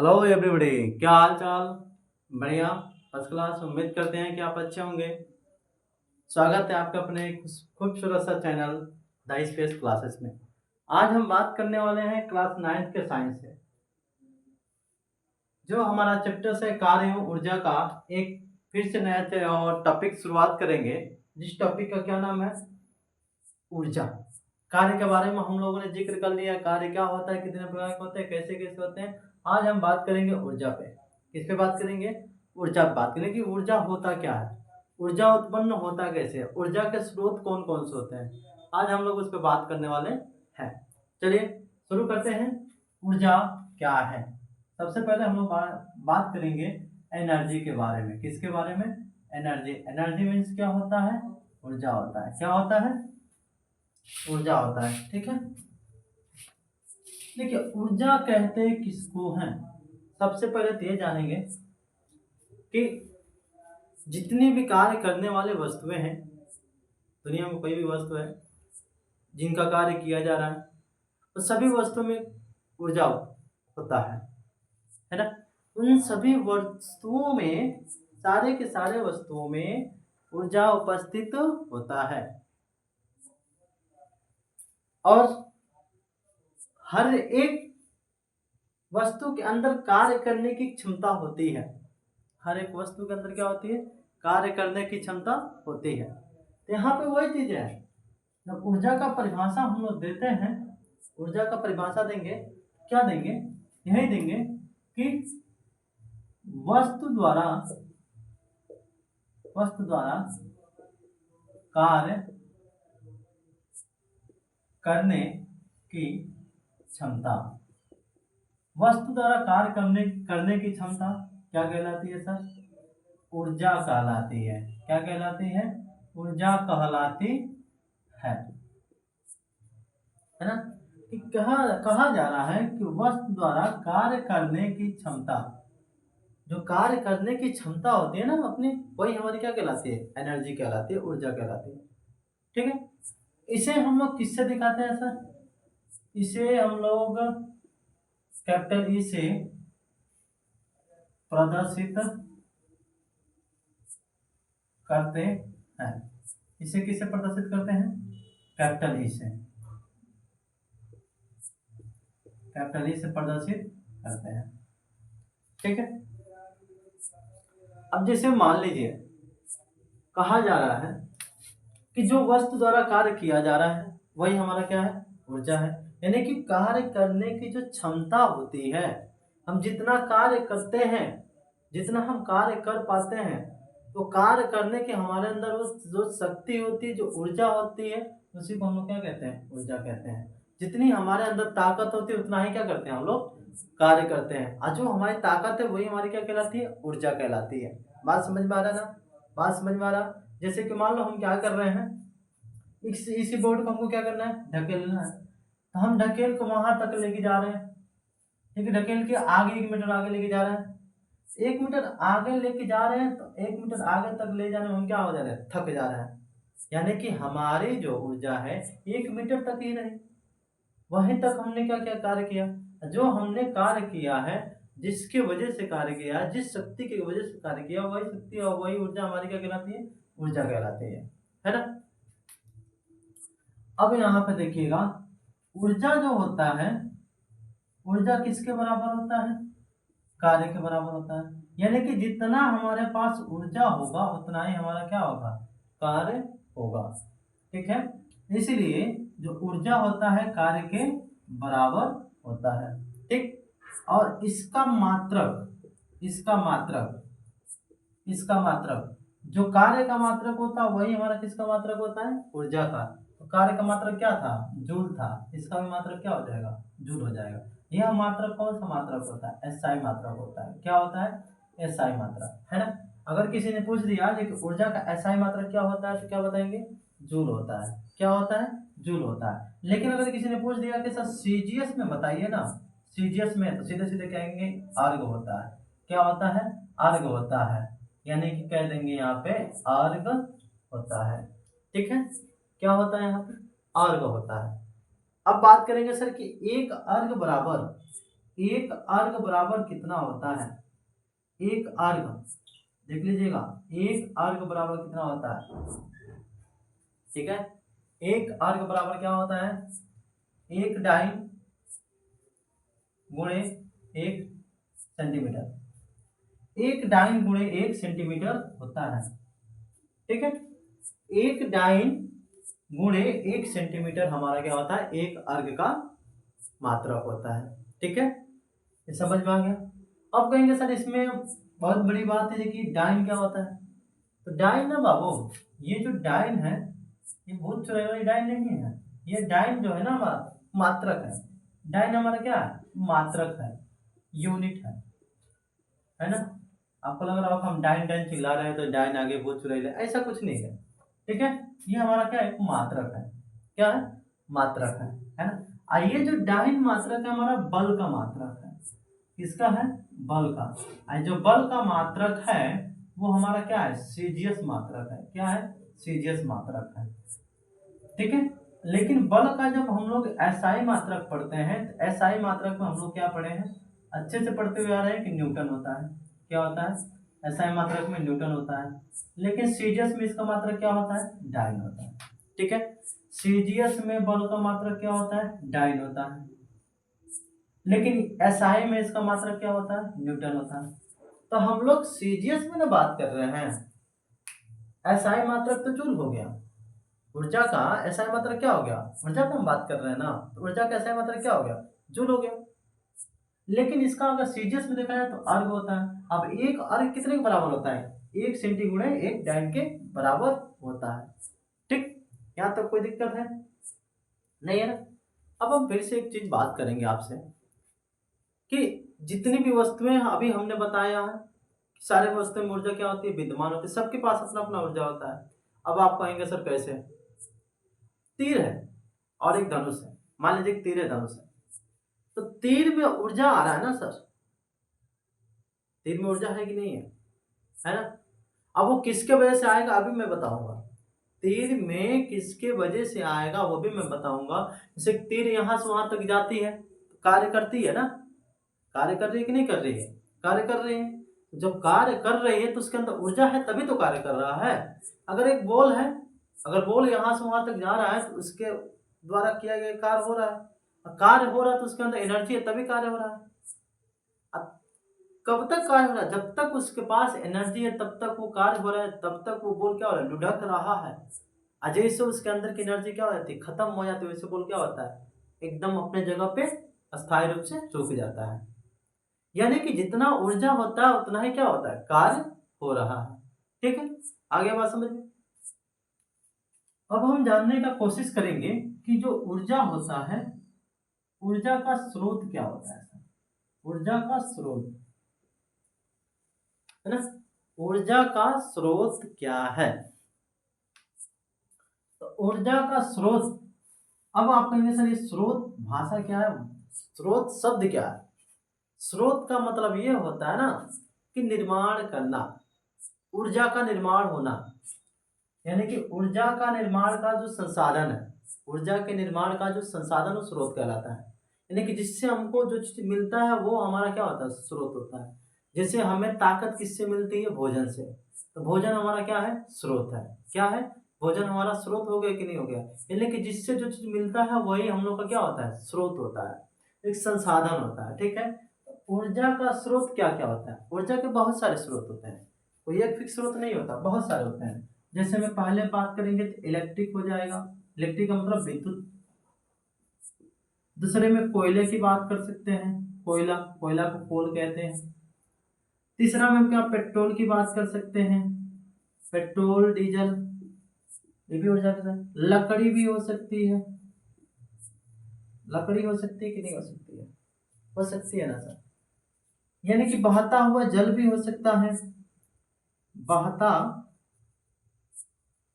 Hello everybody, क्या हाल चाल। बढ़िया, फर्स्ट क्लास। उम्मीद करते हैं कि आप अच्छे होंगे। स्वागत है आपका अपने खूबसूरत सा चैनल द स्पेस क्लासेस में। आज हम बात करने वाले हैं क्लास 9th के साइंस से। जो हमारा चैप्टर है कार्य एवं ऊर्जा का, एक फिर से नया टॉपिक शुरुआत करेंगे, जिस टॉपिक का क्या नाम है, ऊर्जा। कार्य के बारे में हम लोगों ने जिक्र कर लिया, कार्य क्या होता है, कितने प्रकार के होते हैं, कैसे कैसे होते हैं। आज हम बात करेंगे ऊर्जा पे। किस पे बात करेंगे? ऊर्जा पे बात करेंगे कि ऊर्जा होता क्या है, ऊर्जा उत्पन्न होता कैसे है, ऊर्जा के स्रोत कौन कौन से होते हैं। आज हम लोग उस पर बात करने वाले हैं। चलिए शुरू करते हैं। ऊर्जा क्या है? सबसे पहले हम लोग बात करेंगे एनर्जी के बारे में। किसके बारे में? एनर्जी। एनर्जी मीन्स क्या होता है? ऊर्जा होता है। क्या होता है? ऊर्जा होता है। ठीक है, देखिए ऊर्जा कहते किसको हैं। सबसे पहले तो ये जानेंगे कि जितनी भी कार्य करने वाले वस्तुएं हैं, दुनिया में कोई भी वस्तु है जिनका कार्य किया जा रहा है, तो सभी वस्तुओं में ऊर्जा होता है ना। उन सभी वस्तुओं में, सारे के सारे वस्तुओं में ऊर्जा उपस्थित होता है। और हर एक वस्तु के अंदर कार्य करने की क्षमता होती है। हर एक वस्तु के अंदर क्या होती है? कार्य करने की क्षमता होती है। तो यहाँ पे वही चीज है, जब ऊर्जा का परिभाषा हम लोग देते हैं, ऊर्जा का परिभाषा देंगे, क्या देंगे? यही देंगे कि वस्तु द्वारा कार्य करने की क्षमता। वस्तु द्वारा कार्य करने की क्षमता क्या कहलाती है सर? ऊर्जा कहलाती है। क्या कहलाती है? ऊर्जा कहलाती है ना। कि कहा जा रहा है कि वस्तु द्वारा कार्य करने की क्षमता, जो कार्य करने की क्षमता होती है ना अपनी, वही हमारी क्या कहलाती है? एनर्जी कहलाती है, ऊर्जा कहलाती है। ठीक है, इसे हम लोग किससे दिखाते हैं सर? इसे हम लोग कैपिटल ई से प्रदर्शित करते हैं। इसे किससे प्रदर्शित करते हैं? कैपिटल ई से। कैपिटल ई से प्रदर्शित करते हैं। ठीक है, अब जैसे मान लीजिए कहा जा रहा है कि जो वस्तु द्वारा कार्य किया जा रहा है वही हमारा क्या है? ऊर्जा है। यानी कि कार्य करने की जो क्षमता होती है, हम जितना कार्य करते हैं, जितना हम कार्य कर पाते हैं, तो कार्य करने के हमारे अंदर वो जो शक्ति होती है, जो ऊर्जा होती है, उसी को हम लोग क्या कहते हैं? ऊर्जा कहते हैं। जितनी हमारे अंदर ताकत होती है उतना ही क्या करते हैं हम लोग? कार्य करते हैं। और जो हमारी ताकत है वही हमारी क्या कहलाती है? ऊर्जा कहलाती है। बात समझ में आ रहा ना? बात समझ में आ रहा? जैसे कि मान लो हम क्या कर रहे हैं, इसी बोर्ड को हमको क्या करना है? ढकेलना है। तो हम ढकेल को वहां तक लेके जा रहे हैं। ठीक है, ढकेल के आगे 1 मीटर आगे लेके जा रहे हैं। 1 मीटर आगे लेके जा रहे हैं, तो 1 मीटर आगे तक ले जाने में हम क्या हो जा रहे हैं? थक जा रहे हैं। यानी कि हमारी जो ऊर्जा है 1 मीटर तक ही रही, वहीं तक हमने क्या क्या कार्य किया। जो हमने कार्य किया है, जिसकी वजह से कार्य किया, जिस शक्ति की वजह से कार्य किया, वही शक्ति और वही ऊर्जा हमारी क्या कहलाती है? ऊर्जा कहलाती है ना। अब यहाँ पे देखिएगा, ऊर्जा जो होता है, ऊर्जा किसके बराबर होता है? कार्य के बराबर होता है। यानी कि जितना हमारे पास ऊर्जा होगा उतना ही हमारा क्या होगा? कार्य होगा। ठीक है, इसलिए जो ऊर्जा होता है कार्य के बराबर होता है। ठीक, और इसका मात्रक जो कार्य का मात्रक होता है वही हमारा किसका मात्रक होता है? ऊर्जा का। तो कार्य का मात्रक क्या था? जूल था। इसका भी मात्रक क्या हो जाएगा? जूल हो जाएगा। यह मात्रक कौन सा मात्रक होता है? एसआई मात्रक होता है। क्या होता है? एसआई मात्रक, है ना। अगर किसी ने पूछ दिया कि ऊर्जा का एसआई मात्रक क्या होता है, तो क्या बताएंगे? जूल होता है। क्या होता है? जूल होता है। लेकिन अगर किसी ने पूछ दिया कि सर सीजीएस में बताइए ना, सीजीएस में, तो सीधे सीधे कहेंगे आर्ग होता है। क्या होता है? आर्ग होता है। यानी कि कह देंगे यहाँ पे आर्ग होता है। ठीक है, क्या होता है यहाँ पे? आर्ग होता है। अब बात करेंगे सर कि एक अर्ग बराबर एक अर्घ बराबर कितना होता है? एक अर्घ देख लीजिएगा, एक अर्घ बराबर कितना होता है? ठीक है, एक अर्घ बराबर क्या होता है? एक डाइन गुणे 1 सेंटीमीटर। एक डाइन गुणे 1 सेंटीमीटर होता है। ठीक है, एक डाइन गुणे 1 सेंटीमीटर हमारा क्या होता है? एक अर्घ का मात्रक होता है। ठीक है, ये समझ में आ गया। अब कहेंगे सर इसमें बहुत बड़ी बात है कि डाइन क्या होता है? तो डाइन ना बाबू, ये जो डाइन है ये भूत चुराई वाली डाइन नहीं है। ये डाइन जो है ना हमारा मात्रक है। डाइन हमारा क्या है? मात्रक है, यूनिट है ना। आपको लग रहा होगा हम डाइन डाइन चिल्ला रहे हैं तो डाइन आगे भूत चुराई ले, ऐसा कुछ नहीं है। ठीक है, ये हमारा क्या है? मात्रक है। क्या है? मात्रक है ना। ये जो डाइन मात्रक है हमारा बल का मात्रक है। किसका है? बल का। जो बल का मात्रक है वो हमारा क्या है? सीजियस मात्रक है। क्या है? सीजियस मात्रक है। ठीक है, लेकिन बल का जब हम लोग एसआई मात्रक पढ़ते हैं तो एसआई मात्रक में हम लोग क्या पढ़े हैं? अच्छे से पढ़ते हुए आ रहे हैं कि न्यूटन होता है। क्या होता है? एसआई मात्रक में न्यूटन होता है। लेकिन सीजियस में इसका मात्रक क्या होता है? डाइन होता है। ठीक है, सीजियस में बल का मात्रक क्या होता है? डाइन होता है। लेकिन एसआई में इसका मात्रक क्या होता है? न्यूटन होता है। तो हम लोग सीजियस में ना बात कर रहे हैं, एसआई मात्रक तो जूल हो गया। ऊर्जा का एसआई मात्रक क्या हो गया? ऊर्जा पे हम बात कर रहे हैं ना, तो ऊर्जा का एसआई मात्रक क्या हो गया? जूल हो गया। लेकिन इसका अगर सीजियस में देखा जाए तो अर्घ होता है। अब एक अर्घ कितने के बराबर होता है? 1 सेंटी गुणे 1 डाइन के बराबर होता है। ठीक, यहाँ तक कोई दिक्कत है नहीं है ना। अब हम फिर से एक चीज बात करेंगे आपसे कि जितनी भी वस्तुएं अभी हमने बताया है, सारे वस्तुओं में ऊर्जा क्या होती है? विद्यमान होती है। सबके पास अपना अपना ऊर्जा होता है। अब आप कहेंगे सर कैसे? तीर है और एक धनुष है। मान लीजिए तीर है, धनुष है, तो तीर में ऊर्जा आ रहा है ना सर? तीर में ऊर्जा है कि नहीं है ना? अब वो किसके वजह से आएगा अभी मैं बताऊंगा। तीर में किसके वजह से आएगा वो भी मैं बताऊंगा। जैसे तीर यहां से वहां तक जाती है, कार्य करती है ना। कार्य कर रही है कि नहीं कर रही है? कार्य कर रही है। जब कार्य कर रही है तो उसके अंदर ऊर्जा है, तभी तो कार्य कर रहा है। अगर एक बॉल है, अगर बॉल यहां से वहां तक जा रहा है तो उसके द्वारा किया गया कार्य हो रहा है। कार्य हो रहा है तो उसके अंदर एनर्जी है, तभी कार्य हो रहा है। अब कब तक कार्य हो रहा है? जब तक उसके पास एनर्जी है तब तक वो कार्य हो रहा है, तब तक वो बॉल क्या हो रहा है? लुढ़क रहा है। अजय से उसके अंदर की एनर्जी क्या हो जाती है? खत्म हो जाती है। वैसे बॉल क्या होता है? एकदम अपने जगह पे अस्थायी रूप से रुक जाता है। यानी कि जितना ऊर्जा होता है उतना ही क्या होता है? कार्य हो रहा है। ठीक है, आगे बात समझ में। अब हम जानने का कोशिश करेंगे कि जो ऊर्जा होता है, ऊर्जा का स्रोत क्या होता है? ऊर्जा का स्रोत है ना, ऊर्जा का स्रोत क्या है? तो ऊर्जा का स्रोत, अब आप कहेंगे सर ये स्रोत भाषा क्या है? स्रोत शब्द क्या है? स्रोत का मतलब ये होता है ना कि निर्माण करना, ऊर्जा का निर्माण होना। यानी कि ऊर्जा का निर्माण का जो संसाधन है, ऊर्जा के निर्माण का जो संसाधन वो स्रोत कहलाता है। यानी कि जिससे हमको जो चीज मिलता है वो हमारा क्या होता है? स्रोत होता है। जैसे हमें ताकत किससे मिलती है? भोजन से। तो भोजन हमारा क्या है? स्रोत है। क्या है? भोजन हमारा स्रोत हो गया कि नहीं हो गया? यानी कि जिससे जो चीज मिलता है वही हम लोग का क्या होता है? स्रोत होता है, एक संसाधन होता है। ठीक है, ऊर्जा का स्रोत क्या क्या होता है? ऊर्जा के बहुत सारे स्रोत होते हैं, कोई एक फिक्स स्रोत नहीं होता, बहुत सारे होते हैं। जैसे में पहले बात करेंगे तो इलेक्ट्रिक हो जाएगा, इलेक्ट्रिक का मतलब विद्युत। दूसरे में कोयले की बात कर सकते हैं, कोयला, कोयला को कोल कहते हैं। तीसरा में हम क्या पेट्रोल की बात कर सकते हैं, पेट्रोल डीजल, ये भी ऊर्जा के साथ। लकड़ी भी हो सकती है, लकड़ी हो सकती है कि नहीं हो सकती है? हो सकती है ना सर। यानी कि बहता हुआ जल भी हो सकता है, बहता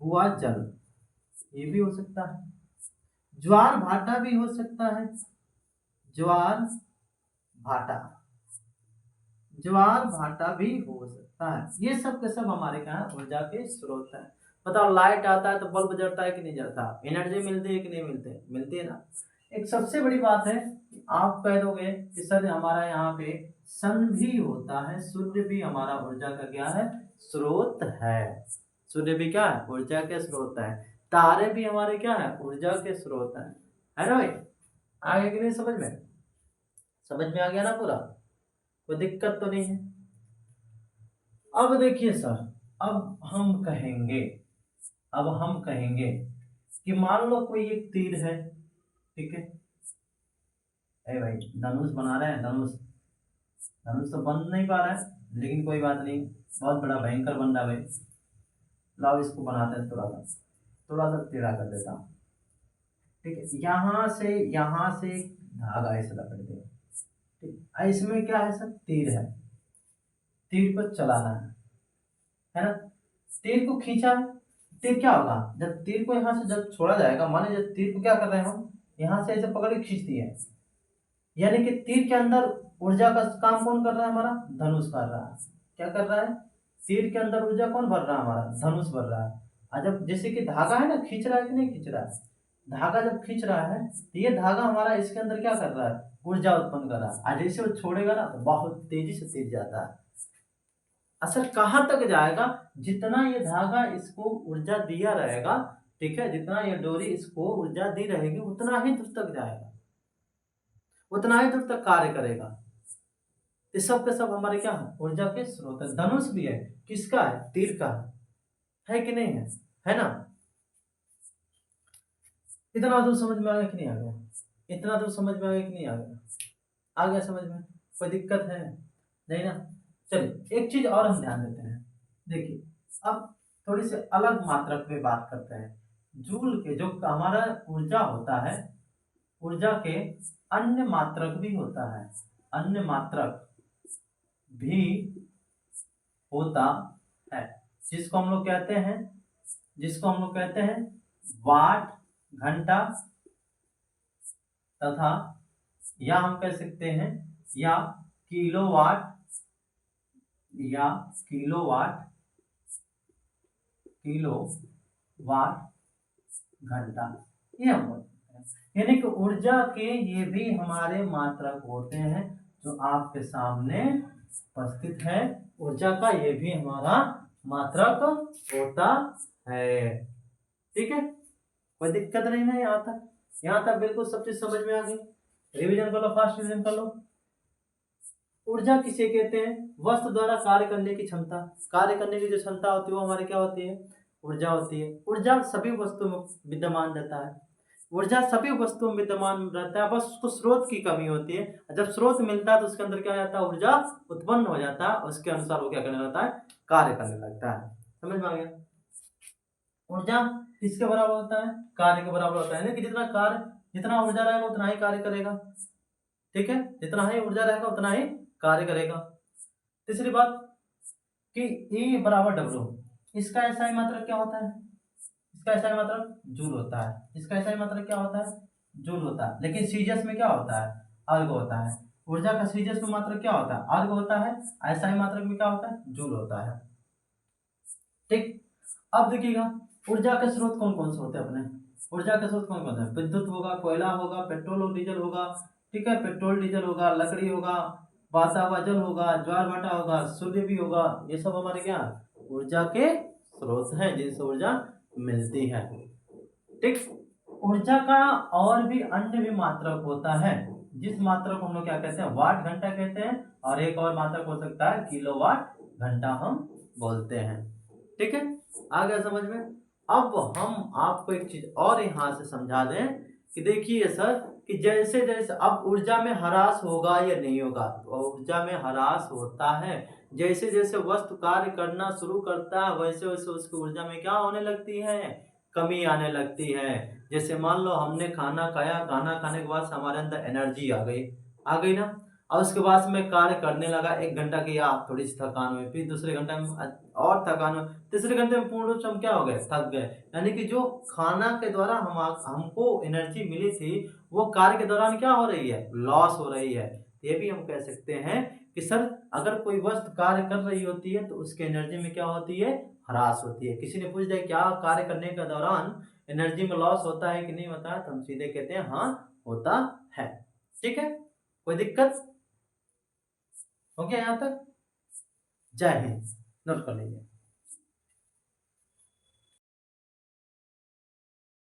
हुआ जल ये भी हो सकता है। ज्वार भाटा भी हो सकता है, ज्वार भाटा, ज्वार भाटा भी हो सकता है। ये सब के सब हमारे क्या है? ऊर्जा के स्रोत है। बताओ लाइट आता है तो बल्ब जलता है कि नहीं जलता? एनर्जी मिलती है कि नहीं मिलती है? मिलती है ना। एक सबसे बड़ी बात है, आप कह दोगे कि सर हमारा यहाँ पे सन भी होता है, सूर्य भी हमारा ऊर्जा का क्या है, स्रोत है। सूर्य भी क्या है, ऊर्जा के स्रोत है। तारे भी हमारे क्या है, ऊर्जा के स्रोत है ना भाई। आगे कि नहीं समझ में, समझ में आ गया ना पूरा, कोई दिक्कत तो नहीं है। अब देखिए सर, अब हम कहेंगे कि मान लो कोई एक तीर है, ठीक है। ए भाई धनुष बना रहे हैं, धनुष धनुष तो बन नहीं पा रहा है, लेकिन कोई बात नहीं, बहुत बड़ा भयंकर बन रहा है भाई। लाओ इसको बनाते हैं, थोड़ा सा टेढ़ा कर देता हूँ, ठीक है। यहाँ से धागा ऐसे लपेट दे, ठीक। इसमें क्या है सर, तीर है, तीर को चलाना है ना। तीर को खींचा है, तीर क्या होगा, जब तीर को यहाँ से जब छोड़ा जाएगा, माने जब तीर को क्या कर रहे हैं हम, यहाँ से ऐसे पकड़ के खींच दिए, यानी कि तीर के अंदर ऊर्जा का काम कौन कर रहा है, हमारा धनुष कर रहा है। क्या कर रहा है, तीर के अंदर ऊर्जा कौन भर रहा है, हमारा धनुष भर रहा है। और जब जैसे कि धागा है ना, खींच रहा है कि नहीं खींच रहा है, धागा जब खींच रहा है तो ये धागा हमारा इसके अंदर क्या कर रहा है, ऊर्जा उत्पन्न कर रहा है। और जैसे वो छोड़ेगा ना तो बहुत तेजी से तेज जाता है। असर कहाँ तक जाएगा, जितना ये धागा इसको ऊर्जा दिया रहेगा, ठीक है, जितना ये डोरी इसको ऊर्जा दी रहेगी उतना ही दूर तक जाएगा, उतना ही दूर तक कार्य करेगा। ये सब के सब हमारे क्या है, ऊर्जा के स्रोत है। धनुष भी है, किसका है, तीर का है कि नहीं है ना। इतना दूर समझ में आ गया कि नहीं आ गया, इतना दूर समझ में आ गया कि नहीं आ गया, आ गया समझ में, कोई दिक्कत है नहीं ना। चलिए एक चीज और हम ध्यान देते हैं, देखिए अब थोड़ी सी अलग मात्रक पे बात करते हैं। जूल के जो हमारा ऊर्जा होता है, ऊर्जा के अन्य मात्रक भी होता है, अन्य मात्रक भी होता है, जिसको हम लोग कहते हैं वाट घंटा, तथा या हम कह सकते हैं या किलोवाट, किलोवाट घंटा, ये हम बोलते हैं। यानी कि ऊर्जा के ये भी हमारे मात्रक होते हैं, जो आपके सामने उपस्थित है। ऊर्जा का ये भी हमारा मात्रक होता है, ठीक है, कोई दिक्कत नहीं ना। यहाँ तक बिल्कुल सब चीज समझ में आ गई। रिवीजन कर लो, फास्ट रिवीजन कर लो। ऊर्जा किसे कहते हैं, वस्तु द्वारा कार्य करने की क्षमता, कार्य करने की जो क्षमता होती है वो हमारी क्या होती है, ऊर्जा होती है। ऊर्जा सभी वस्तुओं में विद्यमान रहता है, ऊर्जा सभी वस्तुओं में विद्यमान रहता है, बस उसको स्रोत की कमी होती है। जब स्रोत मिलता है तो उसके अंदर क्या हो जाता है, ऊर्जा उत्पन्न हो जाता है, उसके अनुसार वो क्या करने लगता है, कार्य करने लगता है। समझ में आ गया। ऊर्जा किसके बराबर होता है, कार्य के बराबर होता है, कि जितना ऊर्जा रहेगा उतना ही कार्य करेगा, ठीक है, जितना ही ऊर्जा रहेगा उतना ही कार्य करेगा। तीसरी बात कि E बराबर W, इसका ऐसा ही मात्रक क्या होता है, इसका ऐसा मात्रक जूल होता है, इसका ऐसा मात्रक क्या होता है, जूल होता है। लेकिन सीजियस में क्या होता है, अर्ग होता है। ऊर्जा का सीजियस में मात्रक क्या होता है, अर्ग होता है। ऐसा ही मात्रक में क्या होता है, जूल होता है, ठीक। अब देखिएगा ऊर्जा के स्रोत कौन कौन से होते हैं अपने, ऊर्जा के स्रोत कौन कौन से, विद्युत होगा, कोयला होगा, पेट्रोल और डीजल होगा, ठीक है, पेट्रोल डीजल होगा, लकड़ी होगा, बहता हुआ जल होगा, ज्वार भाटा होगा, सूर्य भी होगा। ये सब हमारे क्या ऊर्जा के स्रोत हैं, जिनसे ऊर्जा मिलती है, ठीक। ऊर्जा का और भी अन्य भी मात्रक होता है, जिस मात्रक को हम लोग क्या कहते हैं, वाट घंटा कहते हैं, और एक और मात्रक हो सकता है किलोवाट घंटा हम बोलते हैं, ठीक है। आ गया समझ में। अब हम आपको एक चीज और यहां से समझा दें कि देखिए सर, कि जैसे जैसे अब ऊर्जा में ह्रास होगा या नहीं होगा, तो ऊर्जा में ह्रास होता है। जैसे जैसे वस्तु कार्य करना शुरू करता है वैसे वैसे उसकी ऊर्जा में क्या होने लगती है, कमी आने लगती है। जैसे मान लो हमने खाना खाया, खाना खाने के बाद हमारे अंदर एनर्जी आ गई ना, और उसके बाद मैं कार्य करने लगा, 1 घंटा किया, थोड़ी सी थकान हुई, फिर दूसरे घंटे में और थकान हुई, तीसरे घंटे में पूर्ण रूप से हम क्या हो गए, थक गए। यानी कि जो खाना के द्वारा हमको एनर्जी मिली थी वो कार्य के दौरान क्या हो रही है, लॉस हो रही है। ये भी हम कह सकते हैं कि सर अगर कोई वस्तु कार्य कर रही होती है तो उसके एनर्जी में क्या होती है, ह्रास होती है। किसी ने पूछ दिया क्या कार्य करने के दौरान एनर्जी में लॉस होता है कि नहीं होता है, तो हम सीधे कहते हैं हाँ होता है, ठीक है, कोई दिक्कत? हो गया यहाँ तक? जय हिंद। नोट कर लीजिए।